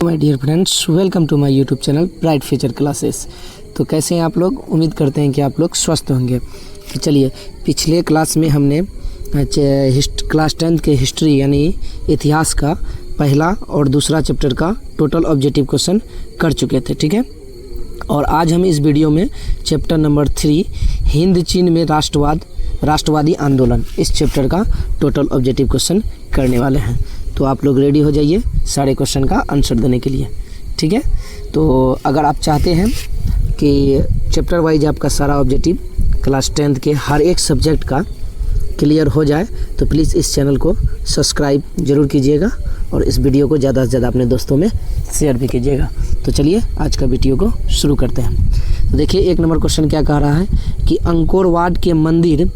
My dear friends, welcome to my YouTube channel bright future classes. तो कैसे हैं आप लोग? उम्मीद करते हैं कि आप लोग स्वस्थ होंगे। तो चलिए, पिछले क्लास में हमने क्लास 10 के हिस्ट्री यानी इतिहास का पहला और दूसरा चैप्टर का टोटल ऑब्जेक्टिव क्वेश्चन कर चुके थे, ठीक है। और आज हम इस वीडियो में चैप्टर नंबर 3 हिंद चीन में राष्ट्रवादी आंदोलन, इस चैप्टर का टोटल ऑब्जेक्टिव क्वेश्चन करने वाले हैं। तो आप लोग रेडी हो जाइए सारे क्वेश्चन का आंसर देने के लिए, ठीक है। तो अगर आप चाहते हैं कि चैप्टर वाइज आपका सारा ऑब्जेक्टिव क्लास 10 के हर एक सब्जेक्ट का क्लियर हो जाए तो प्लीज़ इस चैनल को सब्सक्राइब ज़रूर कीजिएगा और इस वीडियो को ज़्यादा से ज़्यादा अपने दोस्तों में शेयर भी कीजिएगा। तो चलिए आज का वीडियो को शुरू करते हैं। तो देखिए, 1 नंबर क्वेश्चन क्या कह रहा है कि अंकोर वाट के मंदिर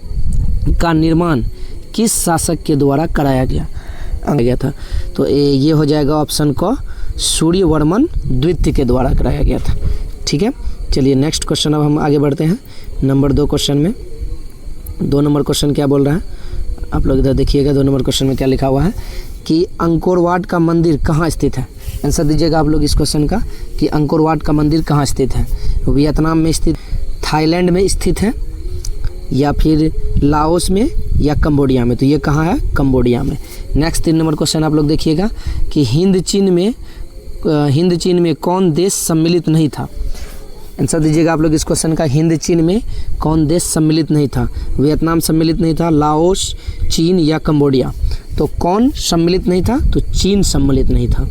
का निर्माण किस शासक के द्वारा कराया गया था। तो ये हो जाएगा ऑप्शन को सूर्यवर्मन द्वितीय के द्वारा कराया गया था, ठीक है। चलिए नेक्स्ट क्वेश्चन अब हम आगे बढ़ते हैं नंबर 2 क्वेश्चन में। 2 नंबर क्वेश्चन क्या बोल रहा है आप लोग इधर देखिएगा। 2 नंबर क्वेश्चन में क्या लिखा हुआ है कि अंकोर वाट का मंदिर कहाँ स्थित है। आंसर दीजिएगा आप लोग इस क्वेश्चन का कि अंकोर वाट का मंदिर कहाँ स्थित है। वियतनाम में स्थित, थाईलैंड में स्थित है, या फिर लाओस में, या कंबोडिया में। तो ये कहाँ है? कंबोडिया में। नेक्स्ट 3 नंबर क्वेश्चन आप लोग देखिएगा कि हिंद चीन में कौन देश सम्मिलित नहीं था। आंसर दीजिएगा आप लोग इस क्वेश्चन का, हिंद चीन में कौन देश सम्मिलित नहीं था। वियतनाम सम्मिलित नहीं था, लाओस, चीन या कंबोडिया। तो कौन सम्मिलित नहीं था? तो चीन सम्मिलित नहीं था।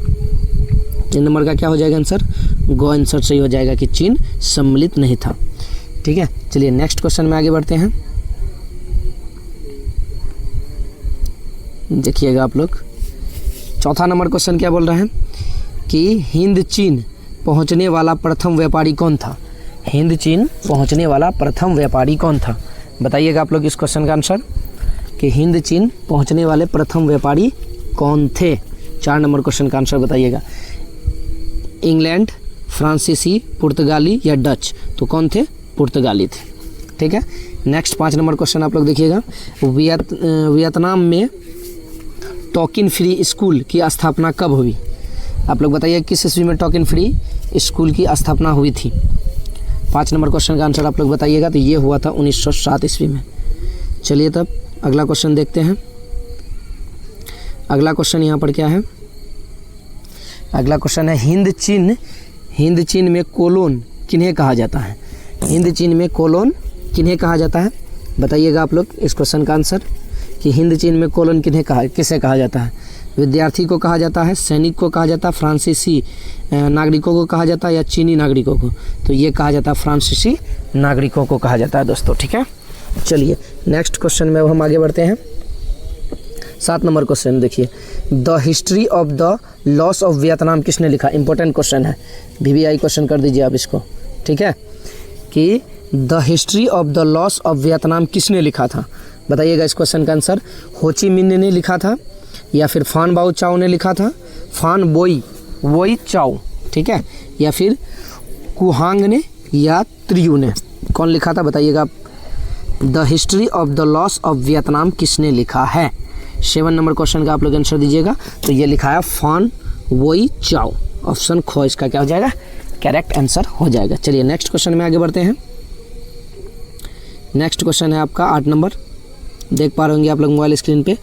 3 नंबर का क्या हो जाएगा आंसर? गो आंसर सही हो जाएगा कि चीन सम्मिलित नहीं था, ठीक है। चलिए नेक्स्ट क्वेश्चन में आगे बढ़ते हैं। देखिएगा आप लोग, 4था नंबर क्वेश्चन क्या बोल रहा है कि हिंद चीन पहुंचने वाला प्रथम व्यापारी कौन था। हिंद चीन पहुंचने वाला प्रथम व्यापारी कौन था, बताइएगा आप लोग इस क्वेश्चन का आंसर कि हिंद चीन पहुंचने वाले प्रथम व्यापारी कौन थे। 4 नंबर क्वेश्चन का आंसर बताइएगा। इंग्लैंड, फ्रांसीसी, पुर्तगाली या डच। तो कौन थे? पुर्तगाली थे, ठीक है। नेक्स्ट 5 नंबर क्वेश्चन आप लोग देखिएगा। वियतनाम में टोकिन फ्री स्कूल की स्थापना कब हुई। आप लोग बताइए किस ईस्वी में टोकिन फ्री स्कूल की स्थापना हुई थी। 5 नंबर क्वेश्चन का आंसर आप लोग बताइएगा। तो ये हुआ था 1907 ईस्वी में। चलिए तब अगला क्वेश्चन देखते हैं। अगला क्वेश्चन यहाँ पर क्या है? अगला क्वेश्चन है हिंद चीन में कोलोन किन्हें कहा जाता है। हिंद चीन में कोलोन किन्हें कहा जाता है, बताइएगा आप लोग इस क्वेश्चन का आंसर कि हिंद चीन में कोलोन किसे कहा जाता है। विद्यार्थी को कहा जाता है, सैनिक को कहा जाता है, फ्रांसीसी नागरिकों को कहा जाता है, या चीनी नागरिकों को। तो ये कहा जाता है फ्रांसीसी नागरिकों को कहा जाता है दोस्तों, ठीक है। चलिए नेक्स्ट क्वेश्चन में हम आगे बढ़ते हैं। 7 नंबर क्वेश्चन देखिए, the history of the loss of Vietnam किसने लिखा। इंपॉर्टेंट क्वेश्चन है, VVI क्वेश्चन कर दीजिए आप इसको, ठीक है, कि the history of the loss of Vietnam किसने लिखा था। बताइएगा इस क्वेश्चन का आंसर। हो ची मिन्ह ने लिखा था, या फिर फान बाओ चाओ ने लिखा था, फान वोई चाओ, ठीक है, या फिर कुहांग ने, या त्रियू ने। कौन लिखा था बताइएगा आप। The history of the loss of Vietnam किसने लिखा है। 7 नंबर क्वेश्चन का आप लोग आंसर दीजिएगा। तो ये लिखा है फान वोई चाओ। ऑप्शन ख इसका क्या हो जाएगा? करेक्ट आंसर हो जाएगा। चलिए नेक्स्ट क्वेश्चन में आगे बढ़ते हैं। नेक्स्ट क्वेश्चन है आपका 8 नंबर, देख पा रहे होंगे आप लोग मोबाइल स्क्रीन पे,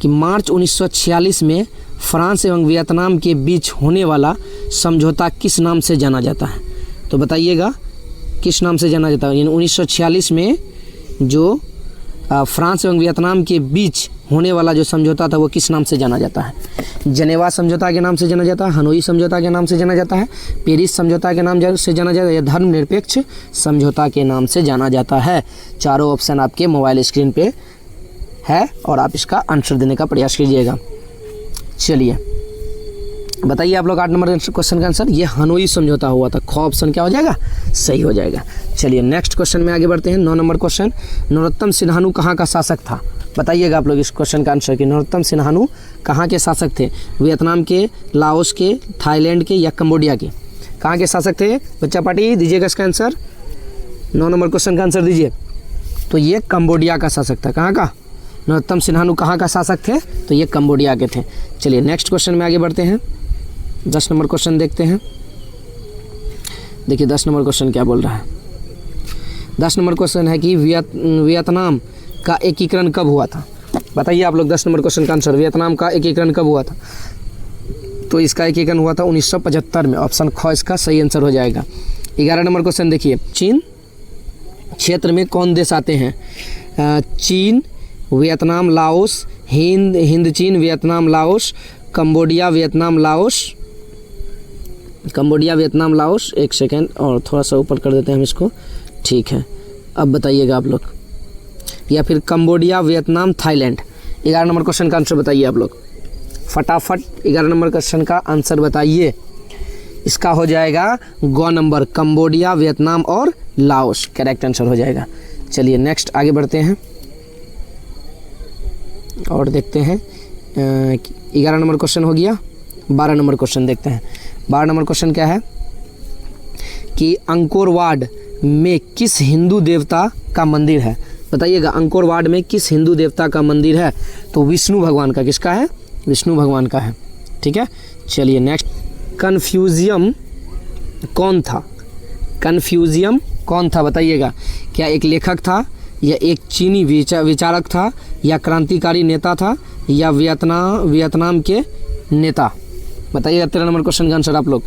कि मार्च 1946 में फ्रांस एवं वियतनाम के बीच होने वाला समझौता किस नाम से जाना जाता है। तो बताइएगा किस नाम से जाना जाता है। यानी 1946 में जो फ्रांस एवं वियतनाम के बीच होने वाला जो समझौता था वो किस नाम से जाना जाता है। जनेवा समझौता के नाम से जाना जाता है, हनोई समझौता के नाम से जाना जाता है, पेरिस समझौता के नाम से जाना जाता है, या धर्मनिरपेक्ष समझौता के नाम से जाना जाता है। चारों ऑप्शन आपके मोबाइल स्क्रीन पे है और आप इसका आंसर देने का प्रयास कीजिएगा। चलिए बताइए आप लोग 8 नंबर क्वेश्चन का आंसर। ये हनोई समझौता हुआ था, ख ऑप्शन क्या हो जाएगा? सही हो जाएगा। चलिए नेक्स्ट क्वेश्चन में आगे बढ़ते हैं। 9 नंबर क्वेश्चन, नरोत्तम सिन्हानू कहाँ का शासक था। बताइएगा आप लोग इस क्वेश्चन का आंसर कि नरोत्तम सिन्हानू कहाँ के शासक थे। वियतनाम के, लाओस के, थाईलैंड के, या कंबोडिया के। कहाँ के शासक थे बच्चा पार्टी? दीजिएगा इसका आंसर। 9 नंबर क्वेश्चन का आंसर दीजिए। तो ये कंबोडिया का शासक था। कहाँ का? नरोत्तम सिन्हानू कहाँ का शासक थे? तो ये कंबोडिया के थे। चलिए नेक्स्ट क्वेश्चन में आगे बढ़ते हैं। 10 नंबर क्वेश्चन देखते हैं। देखिए 10 नंबर क्वेश्चन क्या बोल रहा है। 10 नंबर क्वेश्चन है कि वियतनाम का एकीकरण कब हुआ था। बताइए आप लोग 10 नंबर क्वेश्चन का आंसर। वियतनाम का एकीकरण कब हुआ था? तो इसका एकीकरण हुआ था 1975 में। ऑप्शन ख इसका सही आंसर हो जाएगा। 11 नंबर क्वेश्चन देखिए, चीन क्षेत्र में कौन देश आते हैं? चीन, वियतनाम, लाओस, हिंद चीन, Vietnam, Laos, Cambodia, Vietnam, Laos. एक सेकेंड और थोड़ा सा ऊपर कर देते हैं हम इसको। ठीक है, अब बताइएगा आप लोग, या फिर Cambodia, Vietnam, Thailand. 11 number question का आंसर बताइए आप लोग फटाफट। 11 नंबर क्वेश्चन का आंसर बताइए। इसका हो जाएगा ग नंबर, कंबोडिया, वियतनाम और लाओस करेक्ट आंसर हो जाएगा। चलिए नेक्स्ट आगे बढ़ते हैं और देखते हैं। 11 नंबर क्वेश्चन हो गया। 12 नंबर क्वेश्चन देखते हैं। 12 नंबर क्वेश्चन क्या है कि अंकोर वाट में किस हिंदू देवता का मंदिर है? बताइएगा अंकोर वाट में किस हिंदू देवता का मंदिर है? तो विष्णु भगवान का। किसका है? विष्णु भगवान का है। ठीक है, चलिए नेक्स्ट। कन्फ्यूजियम कौन था? कन्फ्यूजियम कौन था बताइएगा। क्या एक लेखक था, या एक चीनी विचारक था, या क्रांतिकारी नेता था, या वियतनाम के नेता? बताइएगा 13 नंबर क्वेश्चन का आंसर आप लोग।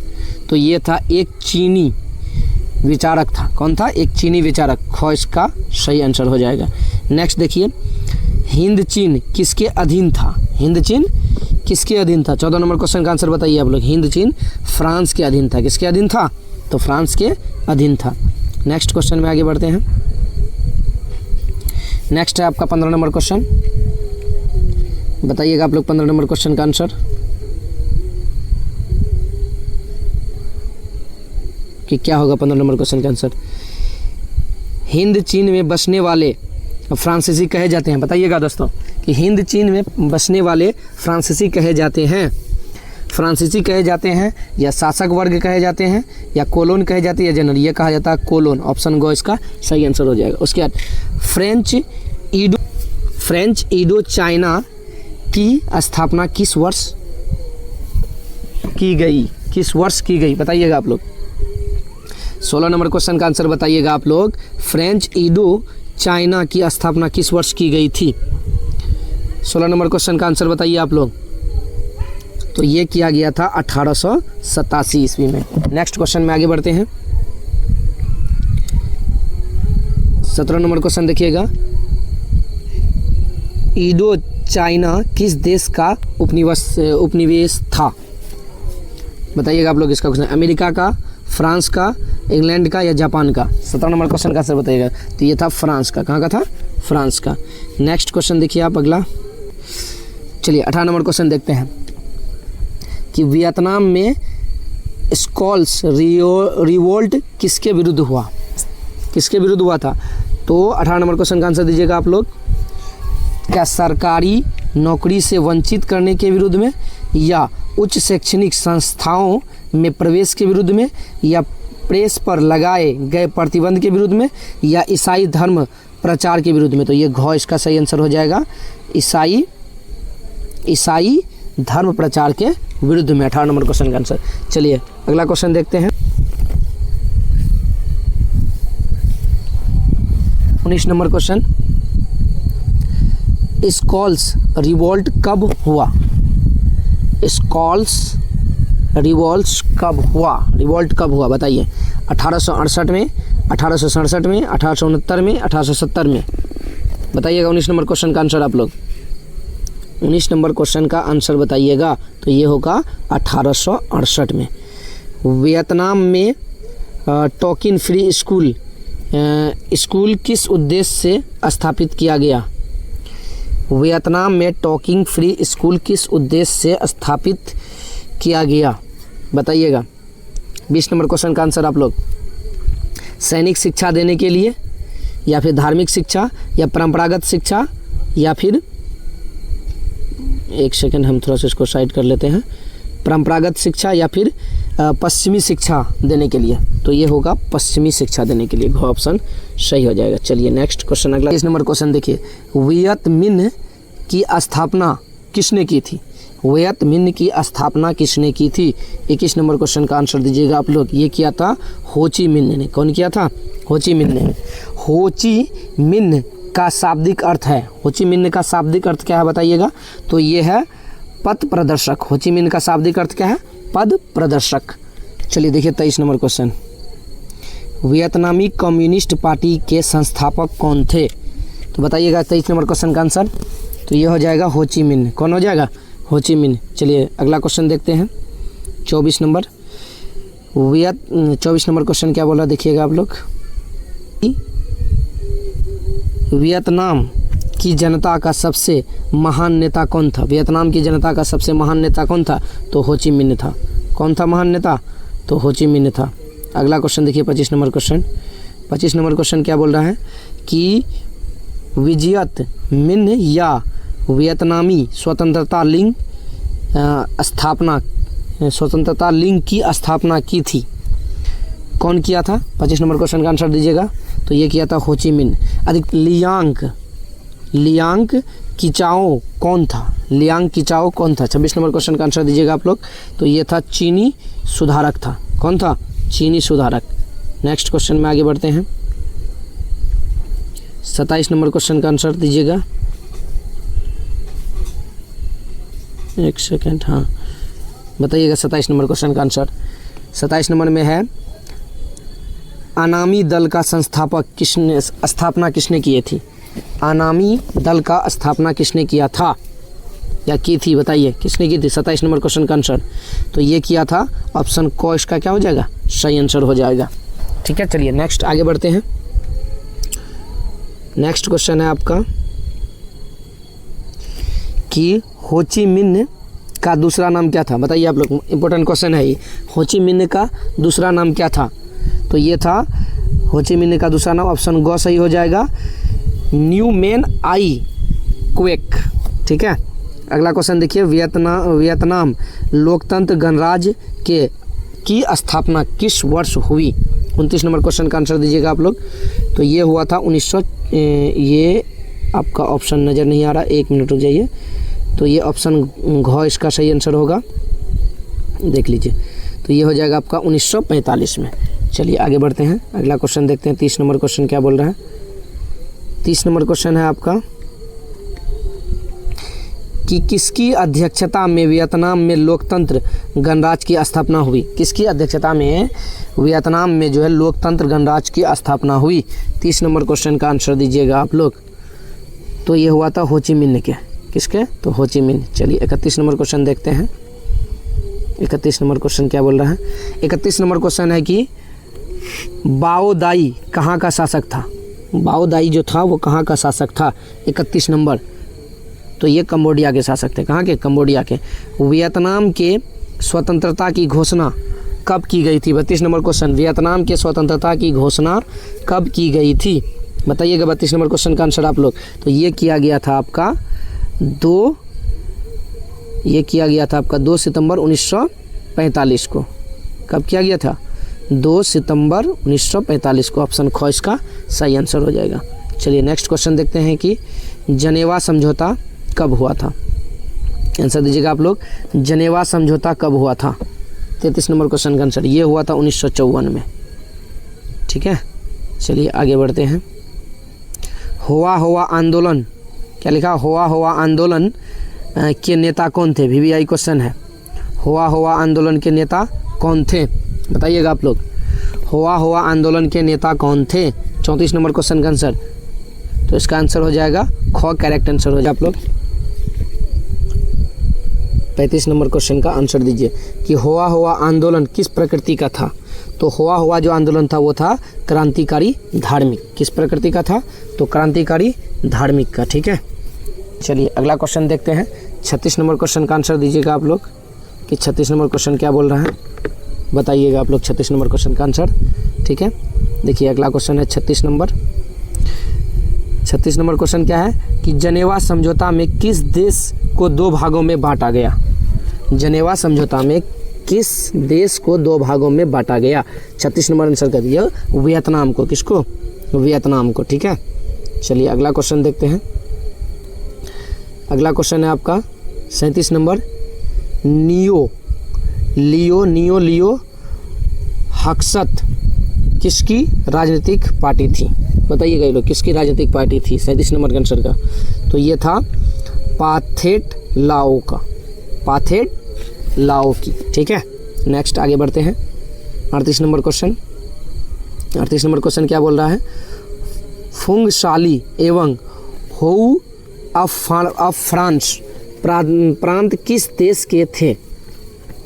तो ये था एक चीनी विचारक था। कौन था? एक चीनी विचारक। ख इसका सही आंसर हो जाएगा। नेक्स्ट देखिए, हिंद चीन किसके अधीन था? हिंद चीन किसके अधीन था? 14 नंबर क्वेश्चन का आंसर बताइए आप लोग। हिंद चीन फ्रांस के अधीन था। किसके अधीन था? तो फ्रांस के अधीन था। नेक्स्ट क्वेश्चन में आगे बढ़ते हैं। नेक्स्ट है आपका 15 नंबर क्वेश्चन। बताइएगा आप लोग 15 नंबर क्वेश्चन का आंसर कि क्या होगा 15 नंबर क्वेश्चन का आंसर। हिंद चीन में बसने वाले फ्रांसीसी कहे जाते हैं। बताइएगा दोस्तों कि हिंद चीन में बसने वाले फ्रांसीसी कहे जाते हैं। फ्रांसीसी कहे जाते हैं, या शासक वर्ग कहे जाते हैं, या कोलोन कहे जाते हैं, या जनरल। ये कहा जाता है कोलोन। ऑप्शन गो इसका सही आंसर हो जाएगा। उसके बाद फ्रेंच ईडो चाइना की स्थापना किस वर्ष की गई? किस वर्ष की गई बताइएगा आप लोग। 16 नंबर क्वेश्चन का आंसर बताइएगा आप लोग। फ्रेंच ईडो चाइना की स्थापना किस वर्ष की गई थी? 16 नंबर क्वेश्चन का आंसर बताइए आप लोग। तो ये किया गया था 1887 ईस्वी में। नेक्स्ट क्वेश्चन में आगे बढ़ते हैं। 17 नंबर क्वेश्चन देखिएगा, ईडो चाइना किस देश का उपनिवेश था? बताइएगा आप लोग इसका क्वेश्चन। अमेरिका का, फ्रांस का, इंग्लैंड का, या जापान का? 17 नंबर क्वेश्चन का आंसर बताइएगा। तो ये था फ्रांस का। कहाँ का था? फ्रांस का। नेक्स्ट क्वेश्चन देखिए आप अगला। चलिए 18 नंबर क्वेश्चन देखते हैं कि वियतनाम में स्कॉल्स रिवोल्ट किसके विरुद्ध हुआ? किसके विरुद्ध हुआ था? तो 18 नंबर क्वेश्चन का आंसर दीजिएगा आप लोग। क्या सरकारी नौकरी से वंचित करने के विरुद्ध में, या उच्च शैक्षणिक संस्थाओं में प्रवेश के विरुद्ध में, या प्रेस पर लगाए गए प्रतिबंध के विरुद्ध में, या ईसाई धर्म प्रचार के विरुद्ध में? तो ये घ इसका सही आंसर हो जाएगा। ईसाई धर्म प्रचार के विरुद्ध में 18 नंबर क्वेश्चन का आंसर। चलिए अगला क्वेश्चन देखते हैं। 19 नंबर क्वेश्चन, स्कॉल्स रिवोल्ट कब हुआ? स्कॉल्स रिवोल्ट कब हुआ बताइए। 1868 में, 1867 में, 1869 में, 1870 में? बताइएगा 19 नंबर क्वेश्चन का आंसर आप लोग। 19 नंबर क्वेश्चन का आंसर बताइएगा। तो ये होगा 1868 में। वियतनाम में टॉकिन फ्री स्कूल किस उद्देश्य से स्थापित किया गया? वियतनाम में टॉकिंग फ्री स्कूल किस उद्देश्य से स्थापित किया गया बताइएगा। 20 नंबर क्वेश्चन का आंसर आप लोग। सैनिक शिक्षा देने के लिए, या फिर धार्मिक शिक्षा, या परंपरागत शिक्षा, या फिर एक सेकंड हम थोड़ा सा इसको साइड कर लेते हैं। परंपरागत शिक्षा या फिर पश्चिमी शिक्षा देने के लिए? तो ये होगा पश्चिमी शिक्षा देने के लिए। घ ऑप्शन सही हो जाएगा। चलिए नेक्स्ट क्वेश्चन अगला। 20 नंबर क्वेश्चन देखिए, वियत मिन्ह की स्थापना किसने की थी? वियत मिन्ह की स्थापना किसने की थी? 21 नंबर क्वेश्चन का आंसर दीजिएगा आप लोग। ये किया था हो ची मिन्ह ने। कौन किया था? हो ची मिन्ह ने। हो ची मिन्ह का शाब्दिक अर्थ है, हो ची मिन्ह का शाब्दिक अर्थ क्या है बताइएगा? तो ये है पथ प्रदर्शक। हो ची मिन्ह का शाब्दिक अर्थ क्या है? पद प्रदर्शक। चलिए देखिए 23 नंबर क्वेश्चन। वियतनामी कम्युनिस्ट पार्टी के संस्थापक कौन थे? तो बताइएगा 23 नंबर क्वेश्चन का आंसर। तो ये हो जाएगा हो ची मिन्ह। कौन हो जाएगा? हो ची मिन्ह। चलिए अगला क्वेश्चन देखते हैं 24 नंबर। 24 नंबर क्वेश्चन क्या बोला देखिएगा आप लोग। वियतनाम की जनता का सबसे महान नेता कौन था? वियतनाम की जनता का सबसे महान नेता कौन था? तो हो ची मिन्ह था। कौन था महान नेता? तो हो ची मिन्ह था। अगला क्वेश्चन देखिए 25 नंबर क्वेश्चन। 25 नंबर क्वेश्चन क्या बोल रहा है कि वियत मिन्ह या वियतनामी स्वतंत्रता लिंग की स्थापना की थी? कौन किया था? 25 नंबर क्वेश्चन का आंसर दीजिएगा। तो ये किया था हो ची मिन्ह। अधिक लियांग किचाओ कौन था? लियांग किचाओ कौन था? 26 नंबर क्वेश्चन का आंसर दीजिएगा आप लोग। तो ये था चीनी सुधारक था। कौन था? चीनी सुधारक। नेक्स्ट क्वेश्चन में आगे बढ़ते हैं। 27 नंबर क्वेश्चन का आंसर दीजिएगा। एक सेकेंड, हाँ बताइएगा 27 नंबर क्वेश्चन का आंसर। 27 नंबर में है अनामी दल का स्थापना किसने की थी? अनामी दल का स्थापना किसने किया था या की थी? बताइए किसने की थी? 27 नंबर क्वेश्चन का आंसर। तो ये किया था ऑप्शन को, इसका क्या हो जाएगा? सही आंसर हो जाएगा। ठीक है, चलिए नेक्स्ट आगे बढ़ते हैं। नेक्स्ट क्वेश्चन है आपका कि हो ची मिन्ह का दूसरा नाम क्या था? बताइए आप लोग, इंपॉर्टेंट क्वेश्चन है ये। हो ची मिन्ह का दूसरा नाम क्या था? तो ये था हो ची मिन्ह का दूसरा नाम, ऑप्शन गो सही हो जाएगा, न्यू मैन आई क्वेक। ठीक है, अगला क्वेश्चन देखिए। वियतनाम लोकतंत्र गणराज्य की स्थापना किस वर्ष हुई? 29 नंबर क्वेश्चन का आंसर दीजिएगा आप लोग। तो ये हुआ था 1900, ये आपका ऑप्शन नज़र नहीं आ रहा, 1 मिनट रुक जाइए। तो ये ऑप्शन घ इसका सही आंसर होगा, देख लीजिए। तो ये हो जाएगा आपका 1945 में। चलिए आगे बढ़ते हैं, अगला क्वेश्चन देखते हैं। 30 नंबर क्वेश्चन क्या बोल रहा है? 30 नंबर क्वेश्चन है आपका कि किसकी अध्यक्षता में वियतनाम में लोकतंत्र गणराज्य की स्थापना हुई? किसकी अध्यक्षता में वियतनाम में जो है लोकतंत्र गणराज्य की स्थापना हुई? 30 नंबर क्वेश्चन का आंसर दीजिएगा आप लोग। तो ये हुआ था हो ची मिन्ह के। किसके? तो हो ची मिन्ह। चलिए 31 नंबर क्वेश्चन देखते हैं। 31 नंबर क्वेश्चन क्या बोल रहा है? 31 नंबर क्वेश्चन है कि बाओ दाई कहाँ का शासक था? बाओ दाई जो था वो कहाँ का शासक था? 31 नंबर। तो ये कंबोडिया के शासक थे। कहाँ के? कंबोडिया के। वियतनाम के स्वतंत्रता की घोषणा कब की गई थी? 32 नंबर क्वेश्चन। वियतनाम के स्वतंत्रता की घोषणा कब की गई थी? बताइएगा 32 नंबर क्वेश्चन का आंसर आप लोग। तो ये किया गया था आपका 2 सितंबर 1945 को। कब किया गया था? 2 सितंबर 1945 को। ऑप्शन ख इसका सही आंसर हो जाएगा। चलिए नेक्स्ट क्वेश्चन देखते हैं कि जनेवा समझौता कब हुआ था? आंसर दीजिएगा आप लोग। जनेवा समझौता कब हुआ था? 33 नंबर क्वेश्चन का आंसर। ये हुआ था 1954 में। ठीक है, चलिए आगे बढ़ते हैं। हुआ आंदोलन, क्या लिखा? हुआ आंदोलन के नेता कौन थे? VVI क्वेश्चन है। हुआ आंदोलन के नेता कौन थे? बताइएगा आप लोग। हुआ आंदोलन के नेता कौन थे? 34 नंबर क्वेश्चन का आंसर। तो इसका आंसर हो जाएगा ख, करेक्ट आंसर हो जाएगा आप लोग। 35 नंबर क्वेश्चन का आंसर दीजिए कि हुआ आंदोलन किस प्रकृति का था? तो हुआ जो आंदोलन था वो था क्रांतिकारी धार्मिक। किस प्रकृति का था? तो क्रांतिकारी धार्मिक का। ठीक है, चलिए अगला क्वेश्चन देखते हैं। 36 नंबर क्वेश्चन का आंसर दीजिएगा आप लोग कि 36 नंबर क्वेश्चन क्या बोल रहा है, बताइएगा आप लोग 36 नंबर क्वेश्चन का आंसर। ठीक है, देखिए अगला क्वेश्चन है 36 नंबर। 36 नंबर क्वेश्चन क्या है कि जनेवा समझौता में किस देश को 2 भागों में बांटा गया? जनेवा समझौता में किस देश को 2 भागों में बांटा गया? 36 नंबर आंसर कर दिया वियतनाम को। किसको? वियतनाम को। ठीक है, चलिए अगला क्वेश्चन देखते हैं। अगला क्वेश्चन है आपका 37 नंबर लियो हक्सत किसकी राजनीतिक पार्टी थी? बताइएगा ये लोग, किसकी राजनीतिक पार्टी थी 37 नंबर का आंसर का? तो ये था पाथेट लाओ की। ठीक है, नेक्स्ट आगे बढ़ते हैं। 38 नंबर क्वेश्चन। 38 नंबर क्वेश्चन क्या बोल रहा है? फुंगशाली एवं होउ ऑफ फ्रांस प्रांत किस देश के थे?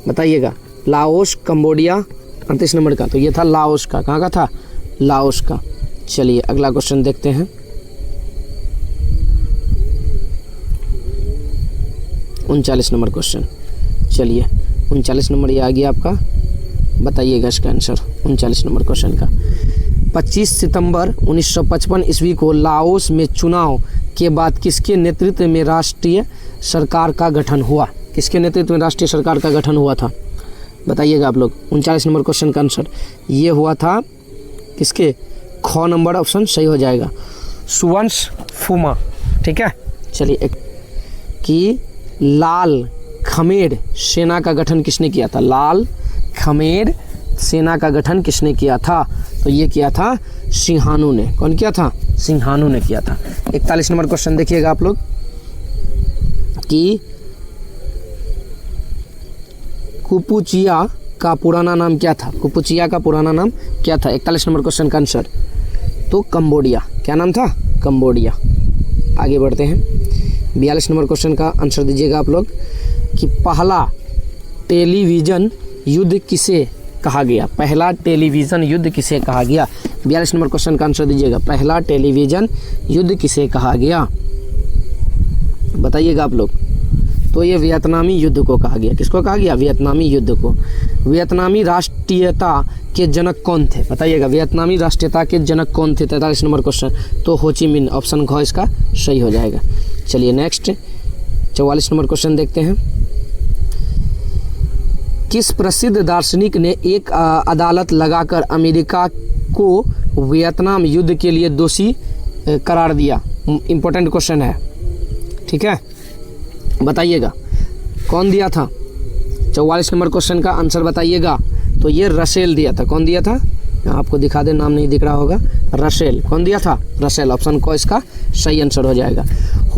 बताइएगा। Laos, Cambodia. 38 नंबर का तो ये था लाओस का। कहाँ का था? लाओस का। चलिए अगला क्वेश्चन देखते हैं। 39 नंबर क्वेश्चन। चलिए 39 नंबर ये आ गया आपका, बताइएगा इसका आंसर 39 नंबर क्वेश्चन का। 25 सितंबर 1955 ईस्वी को लाओस में चुनाव के बाद किसके नेतृत्व में राष्ट्रीय सरकार का गठन हुआ? किसके नेतृत्व में राष्ट्रीय सरकार का गठन हुआ था? बताइएगा आप लोग। 39 नंबर क्वेश्चन का आंसर ये हुआ था किसके? ख नंबर ऑप्शन सही हो जाएगा, सुवंश फुमा। ठीक है, चलिए एक कि लाल खमेर सेना का गठन किसने किया था? लाल खमेर सेना का गठन किसने किया था? तो ये किया था सिंहानू ने। कौन किया था? सिंहानू ने किया था। 41 नंबर क्वेश्चन देखिएगा आप लोग कि कुपुचिया का पुराना नाम क्या था? कुपुचिया का पुराना नाम क्या था? 41 नंबर क्वेश्चन का आंसर तो कंबोडिया। क्या नाम था? कंबोडिया। आगे बढ़ते हैं। 42 नंबर क्वेश्चन का आंसर दीजिएगा आप लोग कि पहला टेलीविज़न युद्ध किसे कहा गया? पहला टेलीविज़न युद्ध किसे कहा गया? 42 नंबर क्वेश्चन का आंसर दीजिएगा। पहला टेलीविज़न युद्ध किसे कहा गया? बताइएगा आप लोग। तो ये वियतनामी युद्ध को कहा गया। किसको कहा गया? वियतनामी युद्ध को। वियतनामी राष्ट्रीयता के जनक कौन थे? बताइएगा। वियतनामी राष्ट्रीयता के जनक कौन थे? 43 नंबर क्वेश्चन तो हो ची मिन, ऑप्शन घ इसका सही हो जाएगा। चलिए नेक्स्ट 44 नंबर क्वेश्चन देखते हैं। किस प्रसिद्ध दार्शनिक ने एक अदालत लगाकर अमेरिका को वियतनाम युद्ध के लिए दोषी करार दिया? इंपॉर्टेंट क्वेश्चन है। ठीक है, बताइएगा कौन दिया था? 44 नंबर क्वेश्चन का आंसर बताइएगा। तो ये रसेल दिया था। कौन दिया था? आपको दिखा दे, नाम नहीं दिख रहा होगा। रसेल। कौन दिया था? रसेल। ऑप्शन को इसका सही आंसर हो जाएगा।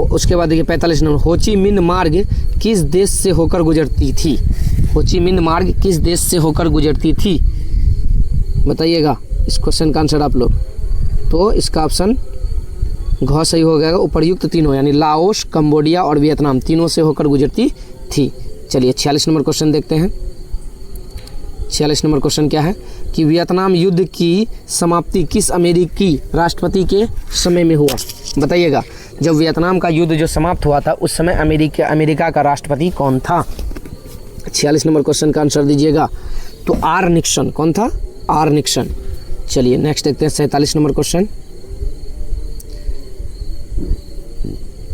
उसके बाद देखिए 45 नंबर, हो ची मिन मार्ग किस देश से होकर गुजरती थी? हो ची मिन मार्ग किस देश से होकर गुजरती थी? बताइएगा इस क्वेश्चन का आंसर आप लोग। तो इसका ऑप्शन घ सही हो गया। उपर्युक्त तीनों यानी लाओस, कंबोडिया और वियतनाम तीनों से होकर गुजरती थी। चलिए 46 नंबर क्वेश्चन देखते हैं। 46 नंबर क्वेश्चन क्या है कि वियतनाम युद्ध की समाप्ति किस अमेरिकी राष्ट्रपति के समय में हुआ? बताइएगा। जब वियतनाम का युद्ध जो समाप्त हुआ था उस समय अमेरिका का राष्ट्रपति कौन था? 46 नंबर क्वेश्चन का आंसर दीजिएगा। तो आर निक्सन। कौन था? Are Nixon. चलिए नेक्स्ट देखते हैं 47 नंबर क्वेश्चन।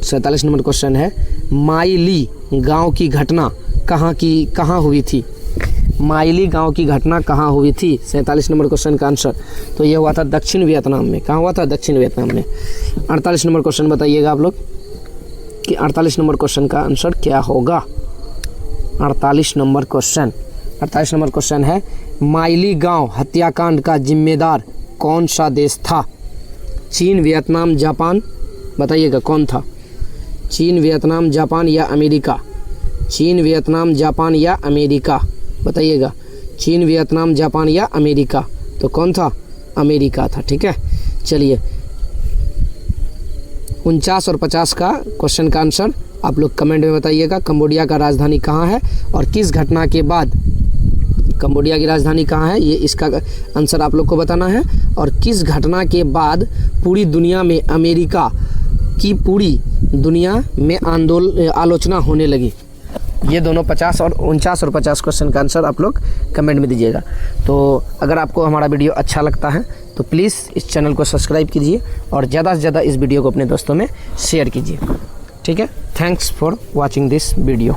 47 नंबर क्वेश्चन है माइली गांव की घटना कहाँ हुई थी? माइली गांव की घटना कहाँ हुई थी? 47 नंबर क्वेश्चन का आंसर तो ये हुआ था दक्षिण वियतनाम में। कहाँ हुआ था? दक्षिण वियतनाम में। 48 नंबर क्वेश्चन बताइएगा आप लोग कि 48 नंबर क्वेश्चन का आंसर क्या होगा? 48 नंबर क्वेश्चन है माइली गांव हत्याकांड का जिम्मेदार कौन सा देश था? चीन, वियतनाम, जापान। बताइएगा कौन था? चीन, वियतनाम, जापान या अमेरिका? चीन, वियतनाम, जापान या अमेरिका? बताइएगा। चीन, वियतनाम, जापान या अमेरिका? तो कौन था? अमेरिका था। ठीक है, चलिए 49 और 50 का क्वेश्चन का आंसर आप लोग कमेंट में बताइएगा। कंबोडिया का राजधानी कहाँ है और किस घटना के बाद? कंबोडिया की राजधानी कहाँ है ये इसका आंसर आप लोग को बताना है। और किस घटना के बाद पूरी दुनिया में अमेरिका की पूरी दुनिया में आलोचना होने लगी? ये दोनों 49 और 50 क्वेश्चन का आंसर आप लोग कमेंट में दीजिएगा। तो अगर आपको हमारा वीडियो अच्छा लगता है तो प्लीज़ इस चैनल को सब्सक्राइब कीजिए और ज़्यादा से ज़्यादा इस वीडियो को अपने दोस्तों में शेयर कीजिए। ठीक है, thanks for watching this video.